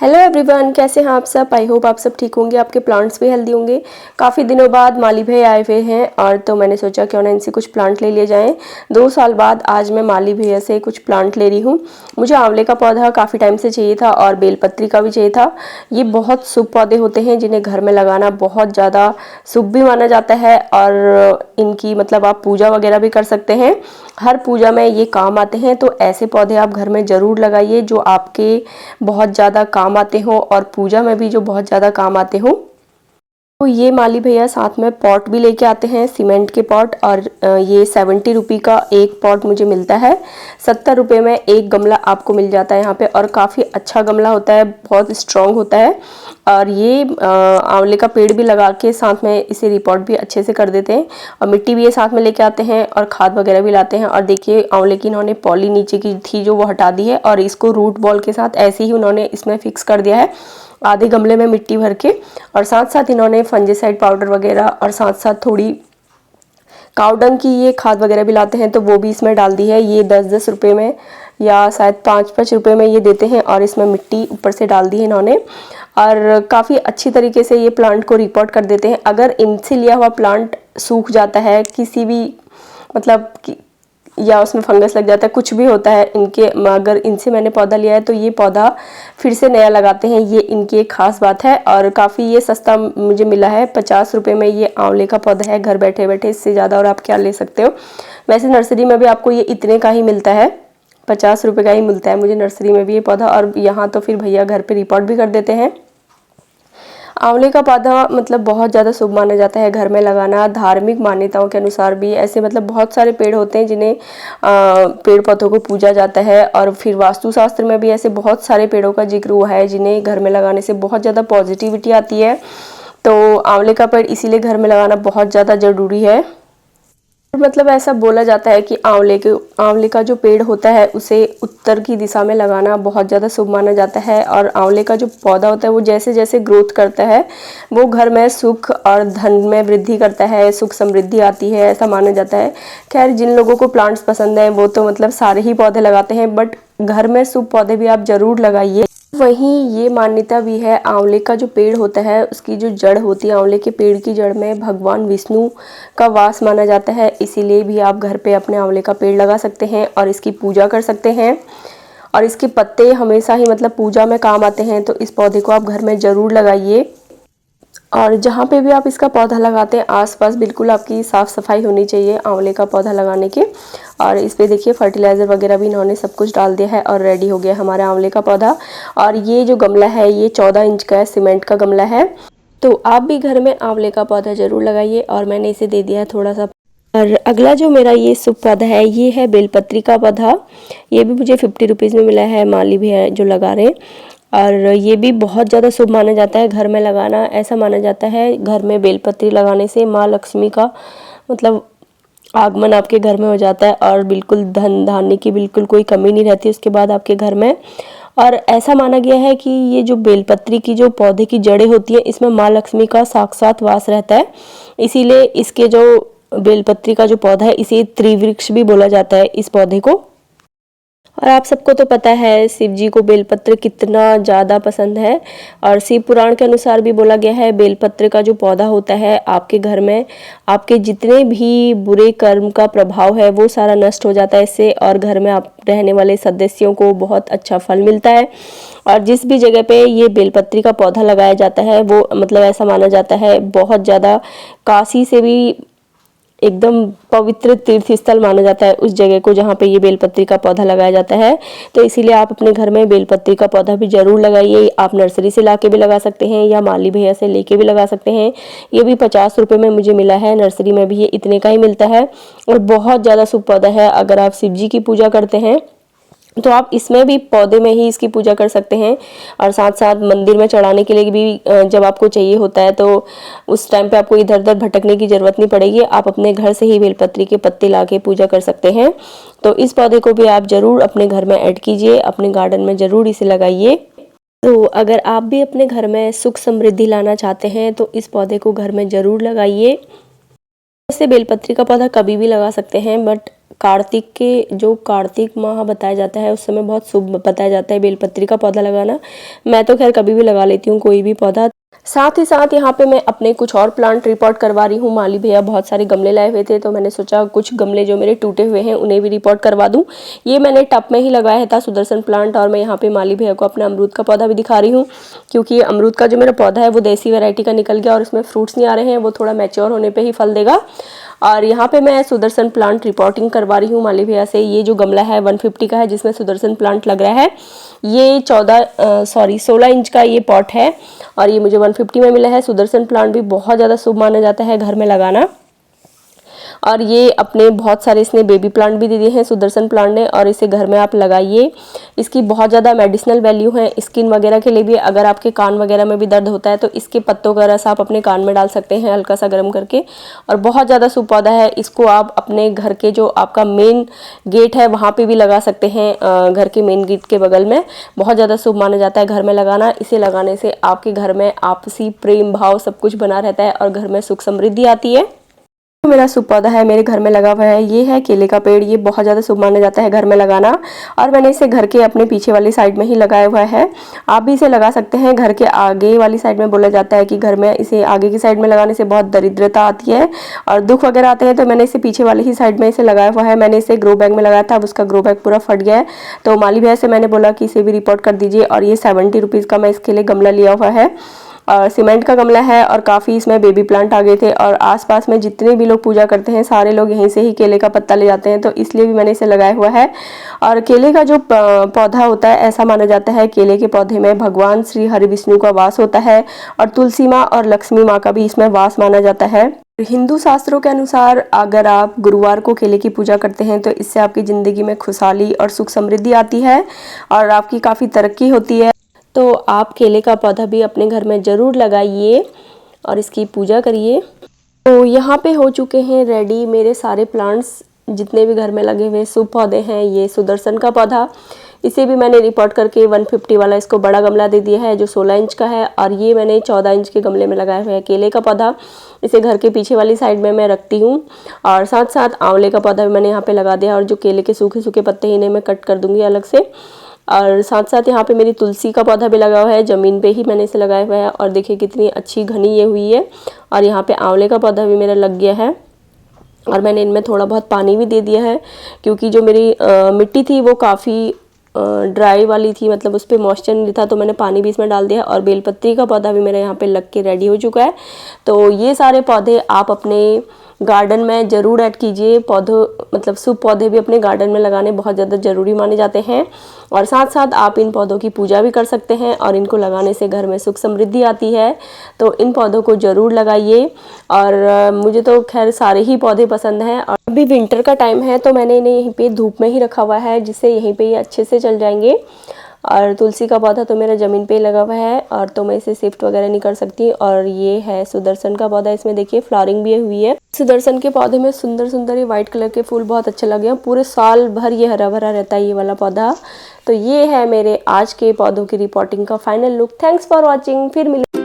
Hello everyone, कैसे हैं आप सब। आई होप आप सब ठीक होंगे, आपके प्लांट्स भी हेल्दी होंगे। काफ़ी दिनों बाद माली भैया आए हुए हैं और तो मैंने सोचा क्यों ना इनसे कुछ प्लांट ले लिए जाएं। 2 साल बाद आज मैं माली भैया से कुछ प्लांट ले रही हूँ। मुझे आंवले का पौधा काफ़ी टाइम से चाहिए था और बेलपत्री का भी चाहिए था। ये बहुत शुभ पौधे होते हैं जिन्हें घर में लगाना बहुत ज़्यादा शुभ भी माना जाता है और इनकी मतलब आप पूजा वगैरह भी कर सकते हैं। हर पूजा में ये काम आते हैं, तो ऐसे पौधे आप घर में ज़रूर लगाइए जो आपके बहुत ज़्यादा काम आते हो और पूजा में भी जो बहुत ज़्यादा काम आते हो। तो ये माली भैया साथ में पॉट भी लेके आते हैं, सीमेंट के पॉट। और ये 70 रुपये का एक पॉट मुझे मिलता है। 70 रुपये में एक गमला आपको मिल जाता है यहाँ पे और काफ़ी अच्छा गमला होता है, बहुत स्ट्रॉन्ग होता है। और ये आंवले का पेड़ भी लगा के साथ में इसे रिपोर्ट भी अच्छे से कर देते हैं और मिट्टी भी ये साथ में लेके आते हैं और खाद वगैरह भी लाते हैं। और देखिए आंवले की इन्होंने पॉली नीचे की थी जो वो हटा दी है और इसको रूट बॉल के साथ ऐसे ही उन्होंने इसमें फिक्स कर दिया है, आधे गमले में मिट्टी भर के। और साथ साथ इन्होंने फंजीसाइड पाउडर वगैरह और साथ साथ थोड़ी काउडंग की ये खाद वगैरह भी लाते हैं, तो वो भी इसमें डाल दी है। ये 10-10 रुपये में या शायद 5-5 रुपये में ये देते हैं और इसमें मिट्टी ऊपर से डाल दी है इन्होंने। और काफ़ी अच्छी तरीके से ये प्लांट को रिपोर्ट कर देते हैं। अगर इनसे लिया हुआ प्लांट सूख जाता है किसी भी मतलब या उसमें फंगस लग जाता है, कुछ भी होता है इनके, अगर इनसे मैंने पौधा लिया है तो ये पौधा फिर से नया लगाते हैं। ये इनकी एक खास बात है और काफ़ी ये सस्ता मुझे मिला है। 50 रुपये में ये आंवले का पौधा है घर बैठे बैठे, इससे ज़्यादा और आप क्या ले सकते हो। वैसे नर्सरी में भी आपको ये इतने का ही मिलता है, 50 रुपये का ही मिलता है मुझे नर्सरी में भी ये पौधा। और यहाँ तो फिर भैया घर पर रिपोर्ट भी कर देते हैं। आंवले का पौधा मतलब बहुत ज़्यादा शुभ माना जाता है घर में लगाना। धार्मिक मान्यताओं के अनुसार भी ऐसे मतलब बहुत सारे पेड़ होते हैं जिन्हें पेड़ पौधों को पूजा जाता है। और फिर वास्तुशास्त्र में भी ऐसे बहुत सारे पेड़ों का जिक्र हुआ है जिन्हें घर में लगाने से बहुत ज़्यादा पॉजिटिविटी आती है। तो आंवले का पेड़ इसीलिए घर में लगाना बहुत ज़्यादा ज़रूरी है। मतलब ऐसा बोला जाता है कि आंवले का जो पेड़ होता है उसे उत्तर की दिशा में लगाना बहुत ज़्यादा शुभ माना जाता है। और आंवले का जो पौधा होता है वो जैसे जैसे ग्रोथ करता है वो घर में सुख और धन में वृद्धि करता है, सुख समृद्धि आती है, ऐसा माना जाता है। खैर जिन लोगों को प्लांट्स पसंद है वो तो मतलब सारे ही पौधे लगाते हैं, बट घर में शुभ पौधे भी आप ज़रूर लगाइए। वहीं ये मान्यता भी है, आंवले का जो पेड़ होता है उसकी जो जड़ होती है, आंवले के पेड़ की जड़ में भगवान विष्णु का वास माना जाता है। इसीलिए भी आप घर पे अपने आंवले का पेड़ लगा सकते हैं और इसकी पूजा कर सकते हैं। और इसके पत्ते हमेशा ही मतलब पूजा में काम आते हैं, तो इस पौधे को आप घर में ज़रूर लगाइए। और जहाँ पे भी आप इसका पौधा लगाते हैं आसपास बिल्कुल आपकी साफ़ सफाई होनी चाहिए आंवले का पौधा लगाने के। और इस पे देखिए फर्टिलाइज़र वगैरह भी इन्होंने सब कुछ डाल दिया है और रेडी हो गया हमारा आंवले का पौधा। और ये जो गमला है ये 14 इंच का है, सीमेंट का गमला है। तो आप भी घर में आंवले का पौधा ज़रूर लगाइए। और मैंने इसे दे दिया है थोड़ा सा। और अगला जो मेरा ये शुभ पौधा है ये है बेलपत्री का पौधा। ये भी मुझे 50 रुपीज़ में मिला है, माली भी है जो लगा रहे हैं। और ये भी बहुत ज़्यादा शुभ माना जाता है घर में लगाना। ऐसा माना जाता है घर में बेलपत्री लगाने से माँ लक्ष्मी का मतलब आगमन आपके घर में हो जाता है और बिल्कुल धन धान्य की बिल्कुल कोई कमी नहीं रहती उसके बाद आपके घर में। और ऐसा माना गया है कि ये जो बेलपत्री की जो पौधे की जड़ें होती हैं इसमें माँ लक्ष्मी का साक्षात वास रहता है। इसीलिए इसके जो बेलपत्री का जो पौधा है इसे त्रिवृक्ष भी बोला जाता है इस पौधे को। और आप सबको तो पता है शिव जी को बेलपत्र कितना ज़्यादा पसंद है। और शिव पुराण के अनुसार भी बोला गया है बेलपत्र का जो पौधा होता है आपके घर में आपके जितने भी बुरे कर्म का प्रभाव है वो सारा नष्ट हो जाता है इससे। और घर में आप रहने वाले सदस्यों को बहुत अच्छा फल मिलता है। और जिस भी जगह पे ये बेलपत्री का पौधा लगाया जाता है वो मतलब ऐसा माना जाता है बहुत ज़्यादा काशी से भी एकदम पवित्र तीर्थ स्थल माना जाता है उस जगह को जहाँ पे ये बेलपत्री का पौधा लगाया जाता है। तो इसीलिए आप अपने घर में बेलपत्री का पौधा भी ज़रूर लगाइए। आप नर्सरी से लाके भी लगा सकते हैं या माली भैया से लेके भी लगा सकते हैं। ये भी 50 रुपये में मुझे मिला है, नर्सरी में भी ये इतने का ही मिलता है और बहुत ज़्यादा शुभ पौधा है। अगर आप शिव जी की पूजा करते हैं तो आप इसमें भी पौधे में ही इसकी पूजा कर सकते हैं। और साथ साथ मंदिर में चढ़ाने के लिए भी जब आपको चाहिए होता है तो उस टाइम पे आपको इधर उधर भटकने की ज़रूरत नहीं पड़ेगी, आप अपने घर से ही बेलपत्री के पत्ते ला के पूजा कर सकते हैं। तो इस पौधे को भी आप ज़रूर अपने घर में ऐड कीजिए, अपने गार्डन में ज़रूर इसे लगाइए। तो अगर आप भी अपने घर में सुख समृद्धि लाना चाहते हैं तो इस पौधे को घर में ज़रूर लगाइए। वैसे बेलपत्री का पौधा कभी भी लगा सकते हैं, बट कार्तिक के जो कार्तिक माह बताया जाता है उस समय बहुत शुभ बताया जाता है बेलपत्री का पौधा लगाना। मैं तो खैर कभी भी लगा लेती हूँ कोई भी पौधा। साथ ही साथ यहाँ पे मैं अपने कुछ और प्लांट रिपोर्ट करवा रही हूँ। माली भैया बहुत सारे गमले लाए हुए थे तो मैंने सोचा कुछ गमले जो मेरे टूटे हुए हैं उन्हें भी रिपोर्ट करवा दूँ। ये मैंने टब में ही लगाया था सुदर्शन प्लांट, और मैं यहाँ पे माली भैया को अपना अमरूद का पौधा भी दिखा रही हूँ, क्योंकि अमरूद का जो मेरा पौधा है वो देसी वैरायटी का निकल गया और इसमें फ्रूट्स नहीं आ रहे हैं, वो थोड़ा मैच्योर होने पर ही फल देगा। और यहाँ पे मैं सुदर्शन प्लांट रिपोर्टिंग करवा रही हूँ माली भैया से। ये जो गमला है 150 का है जिसमें सुदर्शन प्लांट लग रहा है। ये 16 इंच का ये पॉट है और ये मुझे 150 में मिला है। सुदर्शन प्लांट भी बहुत ज़्यादा शुभ माना जाता है घर में लगाना। और ये अपने बहुत सारे इसने बेबी प्लांट भी दे दिए हैं सुदर्शन प्लांट ने, और इसे घर में आप लगाइए। इसकी बहुत ज़्यादा मेडिसिनल वैल्यू है स्किन वगैरह के लिए भी। अगर आपके कान वगैरह में भी दर्द होता है तो इसके पत्तों का रस आप अपने कान में डाल सकते हैं हल्का सा गर्म करके, और बहुत ज़्यादा शुभ पौधा है। इसको आप अपने घर के जो आपका मेन गेट है वहाँ पर भी लगा सकते हैं, घर के मेन गेट के बगल में। बहुत ज़्यादा शुभ माना जाता है घर में लगाना। इसे लगाने से आपके घर में आपसी प्रेम भाव सब कुछ बना रहता है और घर में सुख समृद्धि आती है। मेरा शुभ पौधा है मेरे घर में लगा हुआ है, ये है केले का पेड़। ये बहुत ज़्यादा शुभ माना जाता है घर में लगाना, और मैंने इसे घर के अपने पीछे वाली साइड में ही लगाया हुआ है। आप भी इसे लगा सकते हैं घर के आगे वाली साइड में। बोला जाता है कि घर में इसे आगे की साइड में लगाने से बहुत दरिद्रता आती है और दुख वगैरह आते हैं, तो मैंने इसे पीछे वाली ही साइड में इसे लगाया हुआ है। मैंने इसे ग्रो बैग में लगाया था, अब उसका ग्रो बैग पूरा फट गया है, तो माली भैया से मैंने बोला कि इसे भी रिपोर्ट कर दीजिए। और ये 70 रुपीज़ का मैं इसके लिए गमला लिया हुआ है, और सीमेंट का गमला है, और काफ़ी इसमें बेबी प्लांट आ गए थे। और आसपास में जितने भी लोग पूजा करते हैं सारे लोग यहीं से ही केले का पत्ता ले जाते हैं, तो इसलिए भी मैंने इसे लगाया हुआ है। और केले का जो पौधा होता है, ऐसा माना जाता है केले के पौधे में भगवान श्री हरि विष्णु का वास होता है, और तुलसी माँ और लक्ष्मी माँ का भी इसमें वास माना जाता है। हिंदू शास्त्रों के अनुसार अगर आप गुरुवार को केले की पूजा करते हैं तो इससे आपकी ज़िंदगी में खुशहाली और सुख समृद्धि आती है और आपकी काफ़ी तरक्की होती है। तो आप केले का पौधा भी अपने घर में ज़रूर लगाइए और इसकी पूजा करिए। तो यहाँ पे हो चुके हैं रेडी मेरे सारे प्लांट्स, जितने भी घर में लगे हुए शुभ पौधे हैं। ये सुदर्शन का पौधा, इसे भी मैंने रिपोर्ट करके 150 वाला इसको बड़ा गमला दे दिया है जो 16 इंच का है, और ये मैंने 14 इंच के गमले में लगाया हुआ है केले का पौधा। इसे घर के पीछे वाली साइड में मैं रखती हूँ, और साथ साथ आंवले का पौधा भी मैंने यहाँ पे लगा दिया, और जो केले के सूखे सूखे पत्ते इन्हें मैं कट कर दूँगी अलग से। और साथ साथ यहाँ पे मेरी तुलसी का पौधा भी लगा हुआ है, ज़मीन पे ही मैंने इसे लगाया हुआ है, और देखिए कितनी अच्छी घनी ये हुई है। और यहाँ पे आंवले का पौधा भी मेरा लग गया है, और मैंने इनमें थोड़ा बहुत पानी भी दे दिया है, क्योंकि जो मेरी मिट्टी थी वो काफ़ी ड्राई वाली थी, मतलब उस पर मॉइस्चर नहीं था, तो मैंने पानी भी इसमें डाल दिया। और बेलपत्री का पौधा भी मेरा यहाँ पे लग के रेडी हो चुका है। तो ये सारे पौधे आप अपने गार्डन में ज़रूर ऐड कीजिए। पौधों मतलब शुभ पौधे भी अपने गार्डन में लगाने बहुत ज़्यादा ज़रूरी माने जाते हैं, और साथ साथ आप इन पौधों की पूजा भी कर सकते हैं, और इनको लगाने से घर में सुख समृद्धि आती है। तो इन पौधों को ज़रूर लगाइए। और मुझे तो खैर सारे ही पौधे पसंद हैं, और अभी विंटर का टाइम है तो मैंने इन्हें यहीं पे धूप में ही रखा हुआ है, जिससे यहीं पे ये अच्छे से चल जाएंगे। और तुलसी का पौधा तो मेरा ज़मीन पे ही लगा हुआ है, और तो मैं इसे शिफ्ट वगैरह नहीं कर सकती। और ये है सुदर्शन का पौधा, इसमें देखिए फ्लावरिंग भी हुई है। सुदर्शन के पौधे में सुंदर सुंदर ये वाइट कलर के फूल बहुत अच्छे लगे हैं, पूरे साल भर ये हरा भरा रहता है ये वाला पौधा। तो ये है मेरे आज के पौधों की रिपोर्टिंग का final look. Thanks for watching, फिर मिले।